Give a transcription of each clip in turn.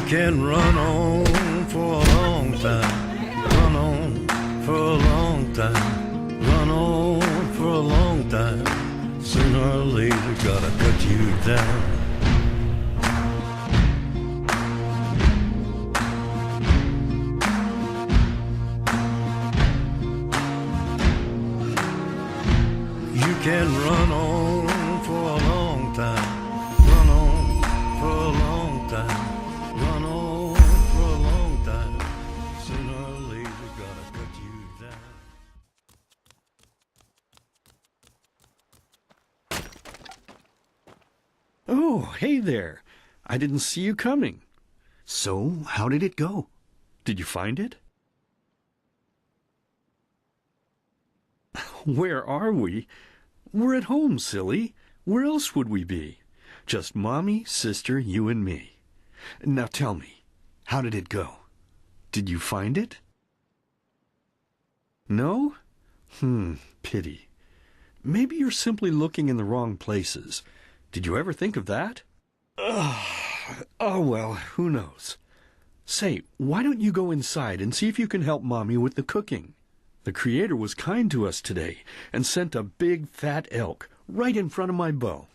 can run on for a long time, run on for a long time, run on for a long time. Sooner or later, gotta cut you down. You can run on for a long time, run on for a long time, run on for a long time. Sooner or later, gotta cut you down. Oh, hey there. I didn't see you coming. So, how did it go? Did you find it? Where are we? We're at home, silly. Where else would we be? Just Mommy, sister, you and me. Now tell me, how did it go? Did you find it? No? Pity. Maybe you're simply looking in the wrong places. Did you ever think of that? Oh, well, who knows? Say, why don't you go inside and see if you can help Mommy with the cooking? The Creator was kind to us today and sent a big fat elk right in front of my bow.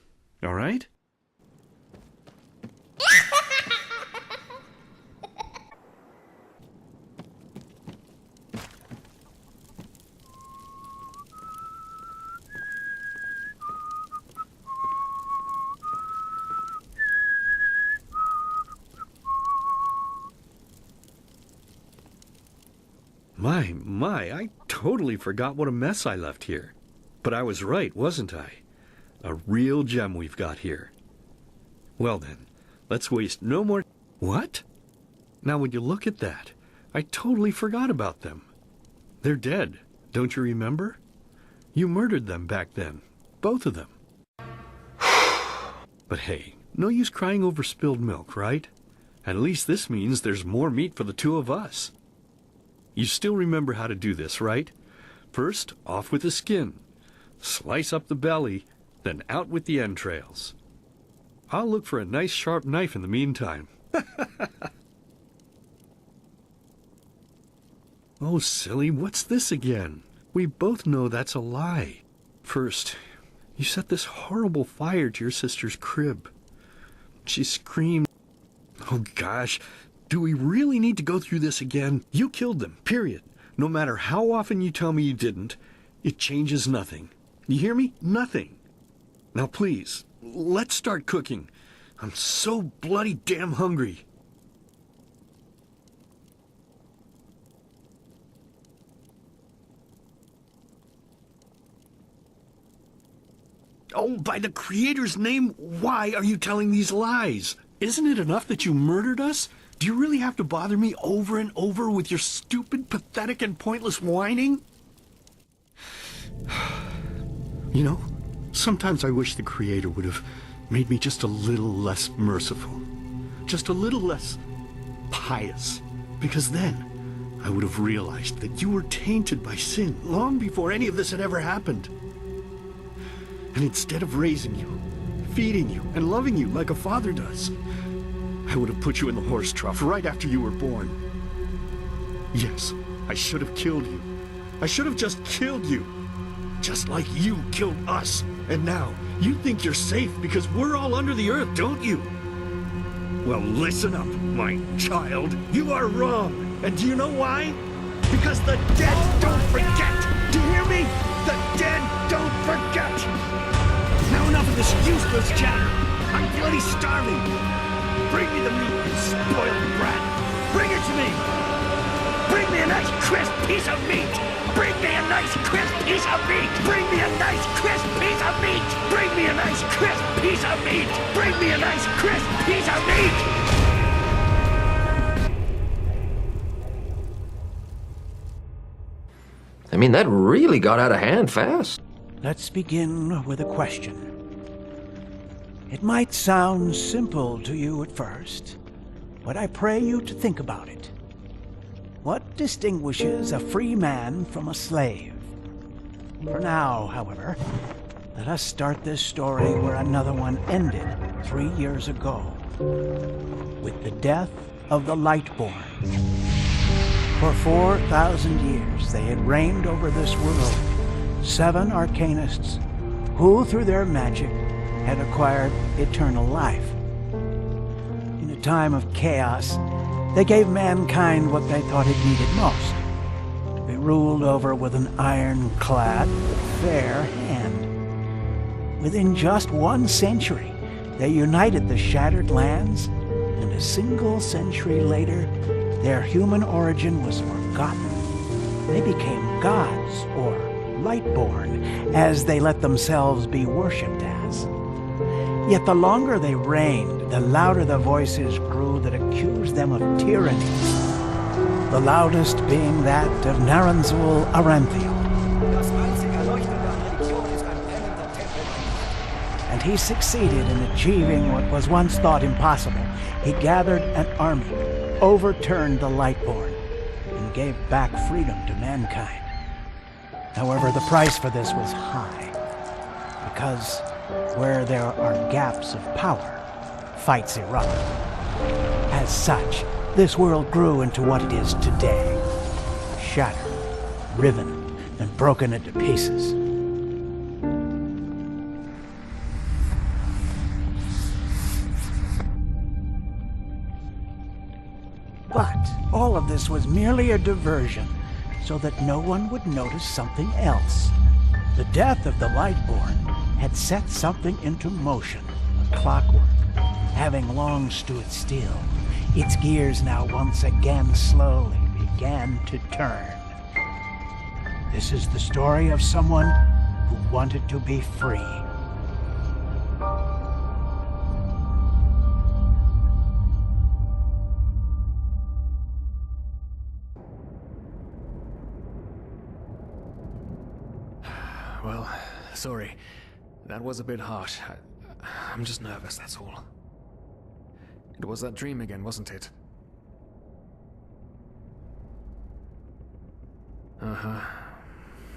All right? My, I totally forgot what a mess I left here. But I was right, wasn't I? A real gem we've got here. Well then, let's waste no more... What? Now would you look at that? I totally forgot about them. They're dead, don't you remember? You murdered them back then, both of them. But hey, no use crying over spilled milk, right? At least this means there's more meat for the two of us. You still remember how to do this, right? First, off with the skin. Slice up the belly, then out with the entrails. I'll look for a nice sharp knife in the meantime. Oh, silly, what's this again? We both know that's a lie. First, you set this horrible fire to your sister's crib. She screamed. Oh, gosh. Do we really need to go through this again? You killed them, period. No matter how often you tell me you didn't, it changes nothing. You hear me? Nothing. Now please, let's start cooking. I'm so bloody damn hungry. Oh, by the Creator's name, why are you telling these lies? Isn't it enough that you murdered us? Do you really have to bother me over and over with your stupid, pathetic, and pointless whining? You know, sometimes I wish the Creator would have made me just a little less merciful. Just a little less pious. Because then I would have realized that you were tainted by sin long before any of this had ever happened. And instead of raising you, feeding you, and loving you like a father does, I would have put you in the horse trough right after you were born. Yes, I should have killed you. I should have just killed you. Just like you killed us. And now, you think you're safe because we're all under the earth, don't you? Well, listen up, my child. You are wrong. And do you know why? Because the dead don't forget. Do you hear me? The dead don't forget. Now enough of this useless chatter. I'm bloody starving. Bring me the meat, you spoiled brat! Bring it to me! Bring me a nice crisp piece of meat! Bring me a nice crisp piece of meat! Bring me a nice crisp piece of meat! Bring me a nice crisp piece of meat! Bring me a nice crisp piece of meat! I mean, that really got out of hand fast. Let's begin with a question. It might sound simple to you at first, but I pray you to think about it. What distinguishes a free man from a slave? For now, however, let us start this story where another one ended 3 years ago, with the death of the Lightborn. For 4,000 years they had reigned over this world, 7 arcanists who, through their magic, had acquired eternal life. In a time of chaos, they gave mankind what they thought it needed most, to be ruled over with an ironclad, fair hand. Within just 1 century, they united the shattered lands, and a single century later, their human origin was forgotten. They became gods, or Lightborn, as they let themselves be worshipped as. Yet the longer they reigned, the louder the voices grew that accused them of tyranny. The loudest being that of Naranzul Aranthiel. And he succeeded in achieving what was once thought impossible. He gathered an army, overturned the Lightborn, and gave back freedom to mankind. However, the price for this was high, because where there are gaps of power, fights erupt. As such, this world grew into what it is today, shattered, riven, and broken into pieces. But all of this was merely a diversion, so that no one would notice something else. The death of the Lightborn had set something into motion, a clockwork. Having long stood still, its gears now once again slowly began to turn. This is the story of someone who wanted to be free. Well, sorry. That was a bit harsh. I'm just nervous, that's all. It was that dream again, wasn't it? Uh-huh.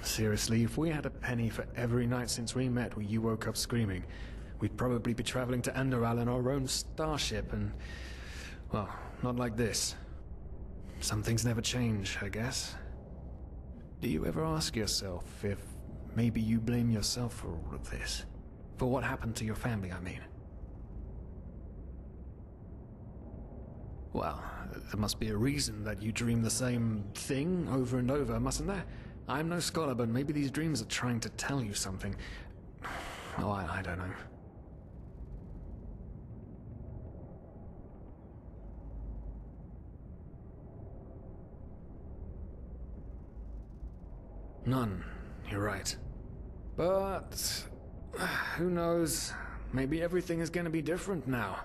Seriously, if we had a penny for every night since we met where you woke up screaming, we'd probably be traveling to Enderal in our own starship and... well, not like this. Some things never change, I guess. Do you ever ask yourself if maybe you blame yourself for all of this? For what happened to your family, I mean? Well, there must be a reason that you dream the same thing over and over, mustn't there? I'm no scholar, but maybe these dreams are trying to tell you something. Oh, I don't know. None. You're right. But... who knows? Maybe everything is going to be different now.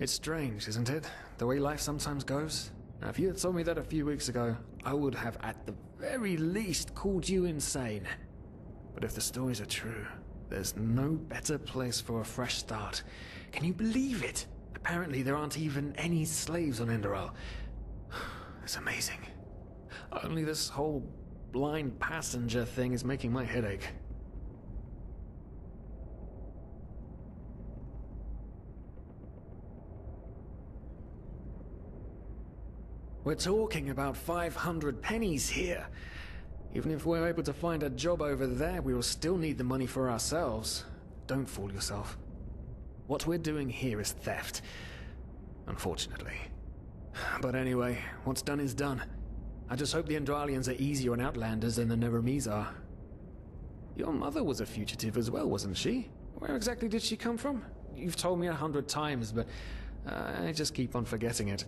It's strange, isn't it? The way life sometimes goes. Now, if you had told me that a few weeks ago, I would have at the very least called you insane. But if the stories are true, there's no better place for a fresh start. Can you believe it? Apparently there aren't even any slaves on Enderal. It's amazing. Only this whole blind passenger thing is making my head ache. We're talking about 500 pennies here. Even if we're able to find a job over there, we will still need the money for ourselves. Don't fool yourself. What we're doing here is theft. Unfortunately. But anyway, what's done is done. I just hope the Endralians are easier on Outlanders than the Neremes are. Your mother was a fugitive as well, wasn't she? Where exactly did she come from? You've told me 100 times, but I just keep on forgetting it.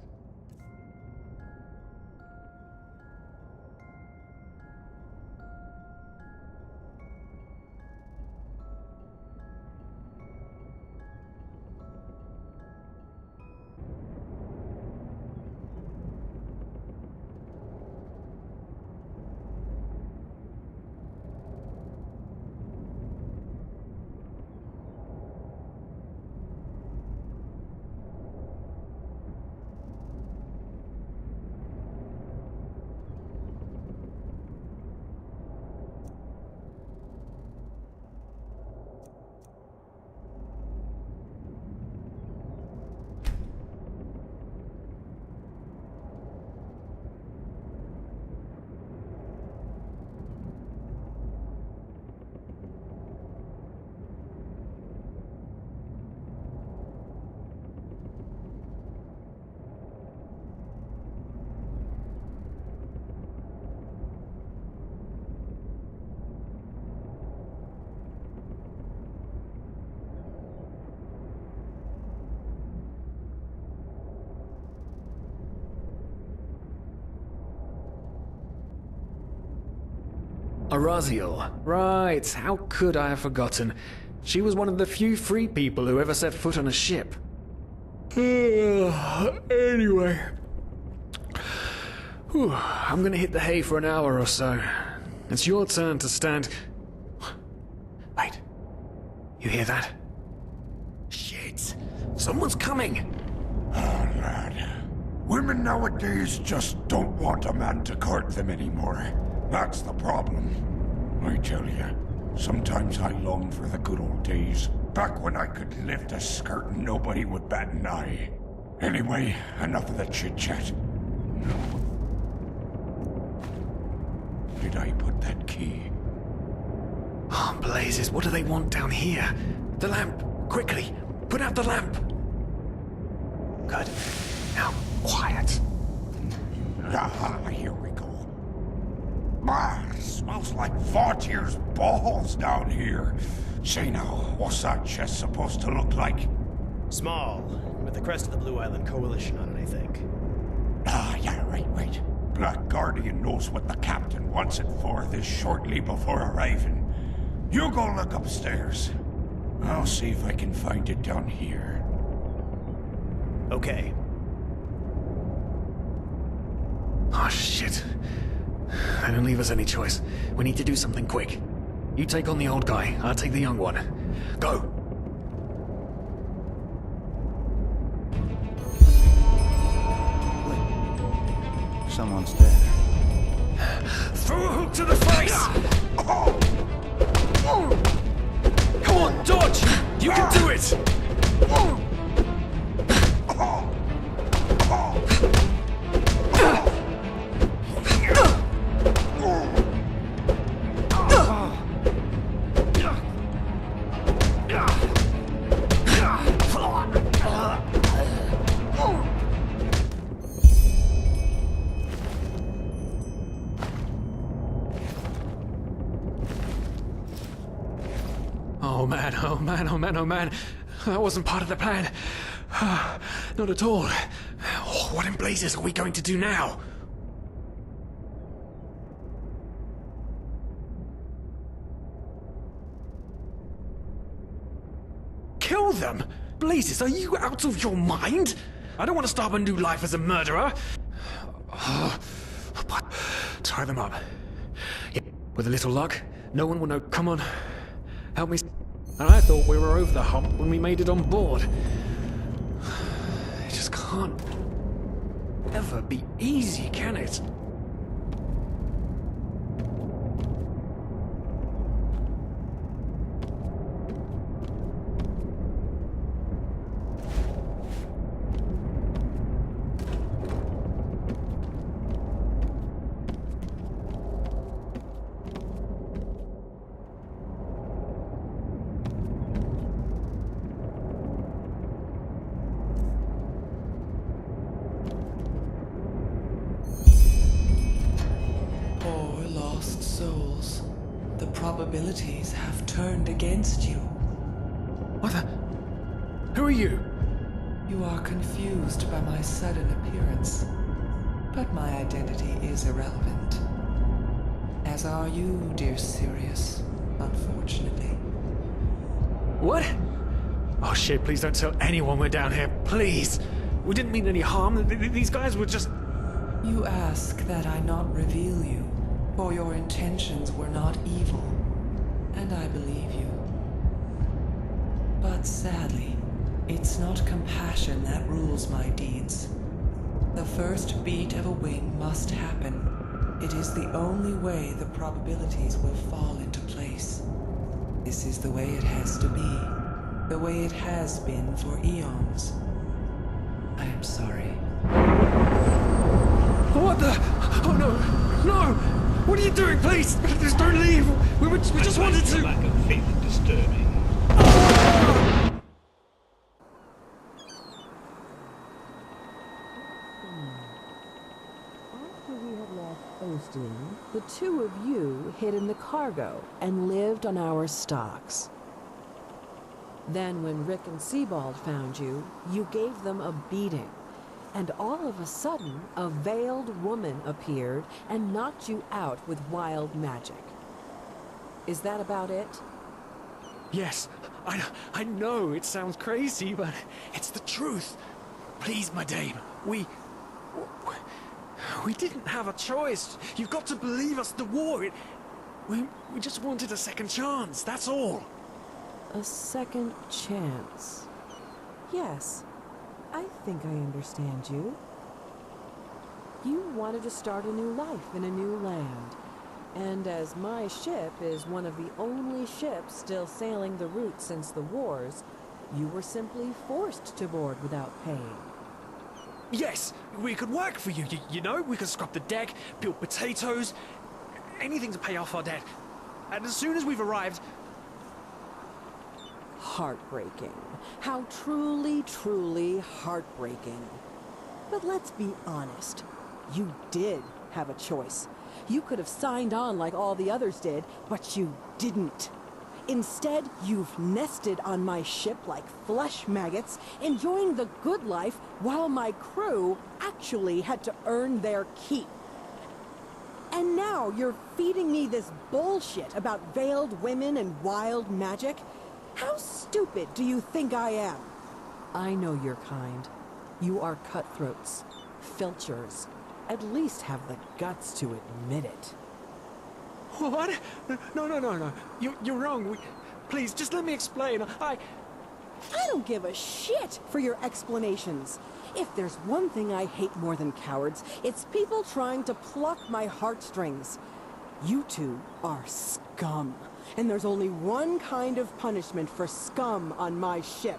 Araziel. Right, how could I have forgotten? She was one of the few free people who ever set foot on a ship. Anyway. Whew, I'm gonna hit the hay for an hour or so. It's your turn to stand... Wait. You hear that? Shit. Someone's coming! Oh, lad. Women nowadays just don't want a man to court them anymore. That's the problem. I tell you, sometimes I long for the good old days, back when I could lift a skirt and nobody would bat an eye. Anyway, enough of the chit-chat. No. Did I put that key? Oh, blazes, what do they want down here? The lamp! Quickly! Put out the lamp! Good. Now, quiet. Ah, here we go. Ah, smells like Vaughtier's balls down here. Say now, what's that chest supposed to look like? Small, with the crest of the Blue Island Coalition on it, I think. Ah, yeah, right. Black Guardian knows what the captain wants it for this shortly before arriving. You go look upstairs. I'll see if I can find it down here. Okay. Oh, shit. They don't leave us any choice. We need to do something quick. You take on the old guy, I'll take the young one. Go! Someone's there. Throw a hook to the face! Come on, dodge! You can do it! Oh man. That wasn't part of the plan. Not at all. What in blazes are we going to do now? Kill them? Blazes, are you out of your mind? I don't want to start a new life as a murderer. Tie them up. Yeah, with a little luck, no one will know. Come on. Help me. And I thought we were over the hump when we made it on board. It just can't ever be easy, can it? Souls, the probabilities have turned against you. What the? Who are you? You are confused by my sudden appearance, but my identity is irrelevant. As are you, dear Sirius, unfortunately. What? Oh shit, please don't tell anyone we're down here, please! We didn't mean any harm, these guys were just... You ask that I not reveal you, for your intentions were not evil, and I believe you. But sadly, it's not compassion that rules my deeds. The first beat of a wing must happen. It is the only way the probabilities will fall into place. This is the way it has to be, the way it has been for eons. I am sorry. What the? Oh no! No! What are you doing, please? Just don't leave! We just wanted to... lack of faith disturbing. After we had left Osteen, the two of you hid in the cargo and lived on our stocks. Then when Rick and Sebald found you, you gave them a beating. And all of a sudden, a veiled woman appeared and knocked you out with wild magic. Is that about it? Yes, I know it sounds crazy, but it's the truth. Please, my dame, we didn't have a choice. You've got to believe us, the war, we just wanted a second chance, that's all. A second chance. Yes, I think I understand you. You wanted to start a new life in a new land. And as my ship is one of the only ships still sailing the route since the wars, you were simply forced to board without paying. Yes, we could work for you, you know? We could scrub the deck, peel potatoes, anything to pay off our debt. And as soon as we've arrived... Heartbreaking. How truly, truly heartbreaking. But let's be honest. You did have a choice. You could have signed on like all the others did, but you didn't. Instead, you've nested on my ship like flesh maggots, enjoying the good life while my crew actually had to earn their keep. And now you're feeding me this bullshit about veiled women and wild magic? How stupid do you think I am? I know your kind. You are cutthroats, filchers. At least have the guts to admit it. What? No. You're wrong. Please, just let me explain. I don't give a shit for your explanations. If there's one thing I hate more than cowards, it's people trying to pluck my heartstrings. You two are scum. And there's only one kind of punishment for scum on my ship.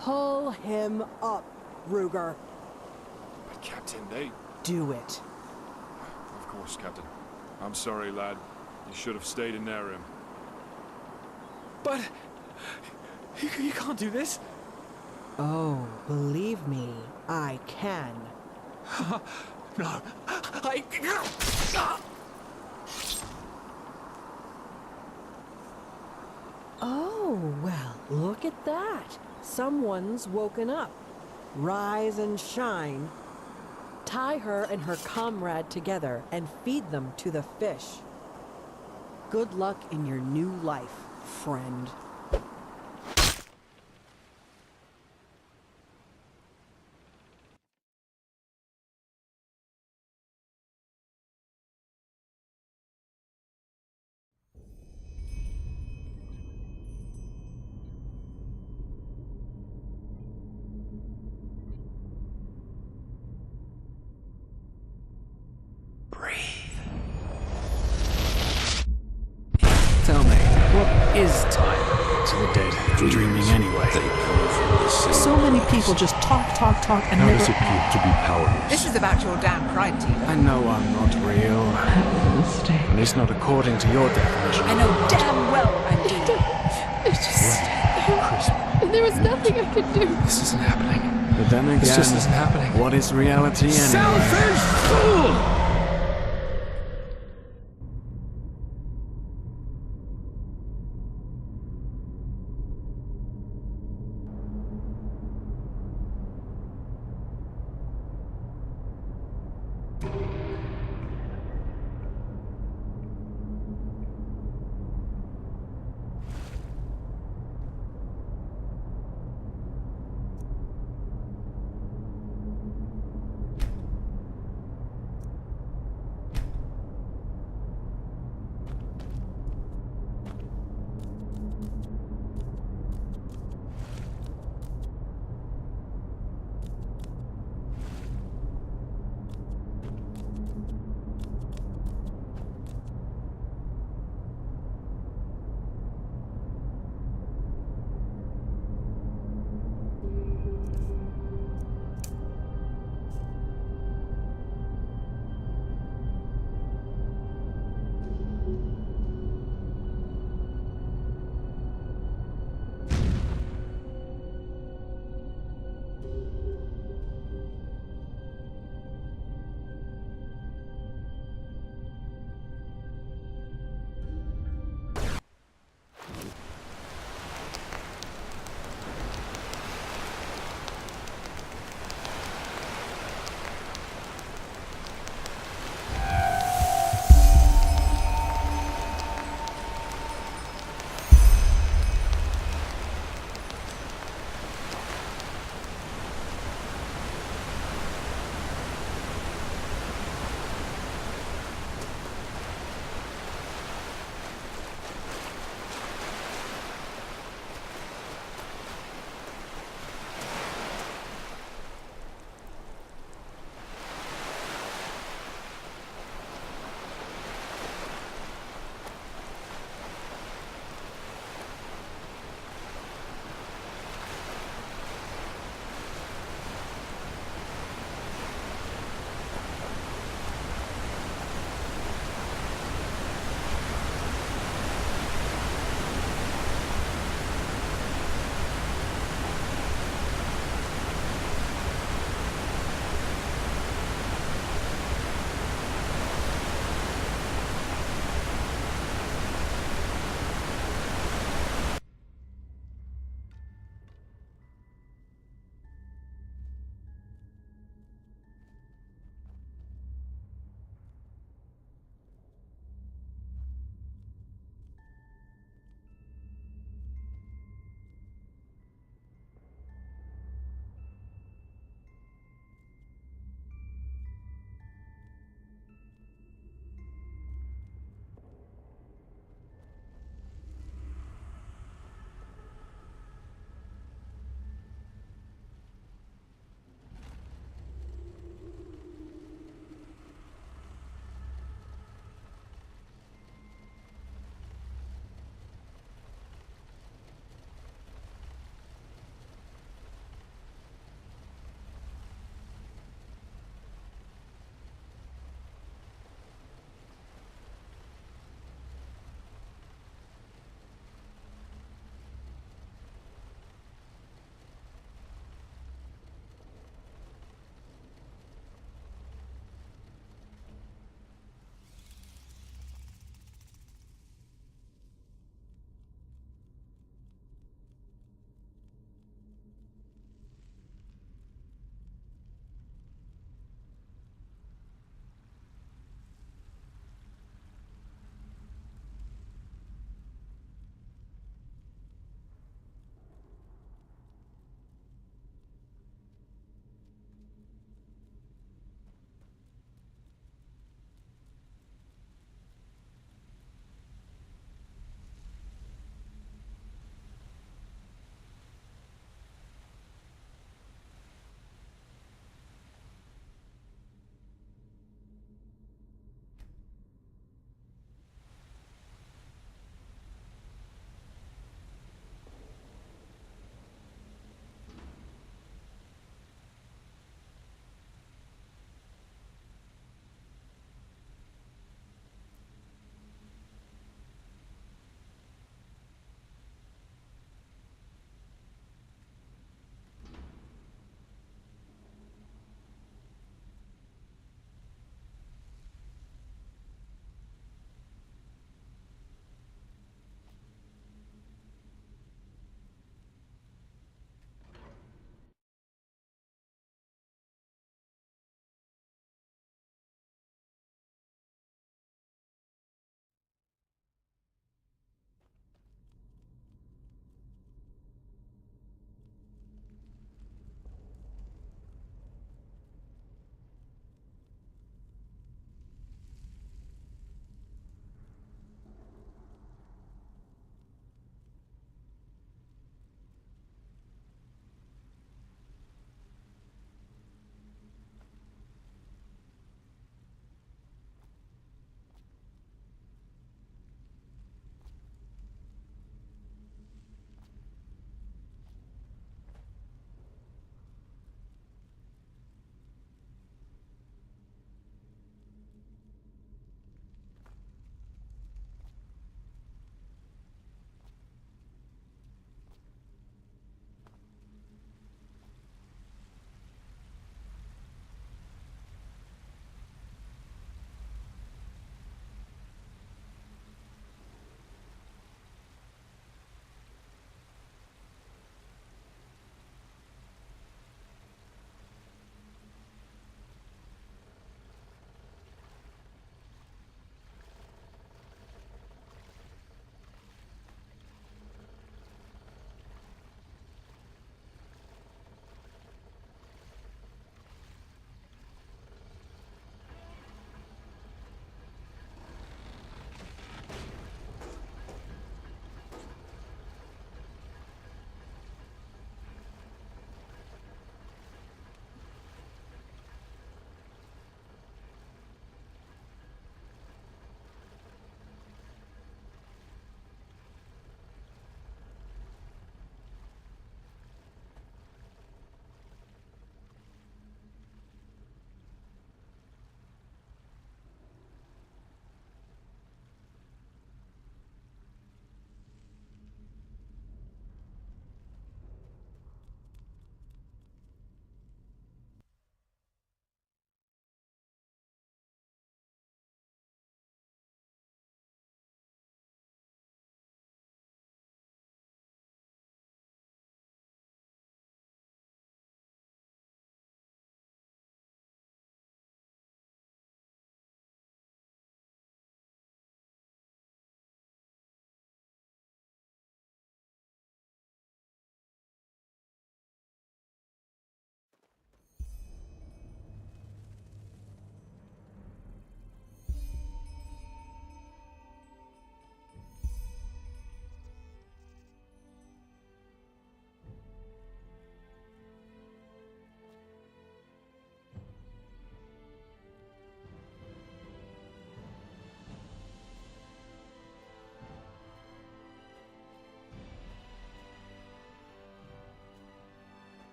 Pull him up, Ruger. But Captain, they... Do it. Of course, Captain. I'm sorry, lad. You should have stayed in their room. But... You can't do this. Oh, believe me, I can. No, Oh, well, look at that. Someone's woken up. Rise and shine. Tie her and her comrade together and feed them to the fish. Good luck in your new life, friend. Tell me, what is time to the dead? Dreaming anyway. So many people just talk, and How never... does it feel to be powerless? This is about your damn pride, Tina. I know I'm not real. At least not according to your definition. I know damn well I'm Tina. It's just... There was nothing I could do. This isn't happening. But then again, This just isn't happening. What is reality anyway? Selfish fool!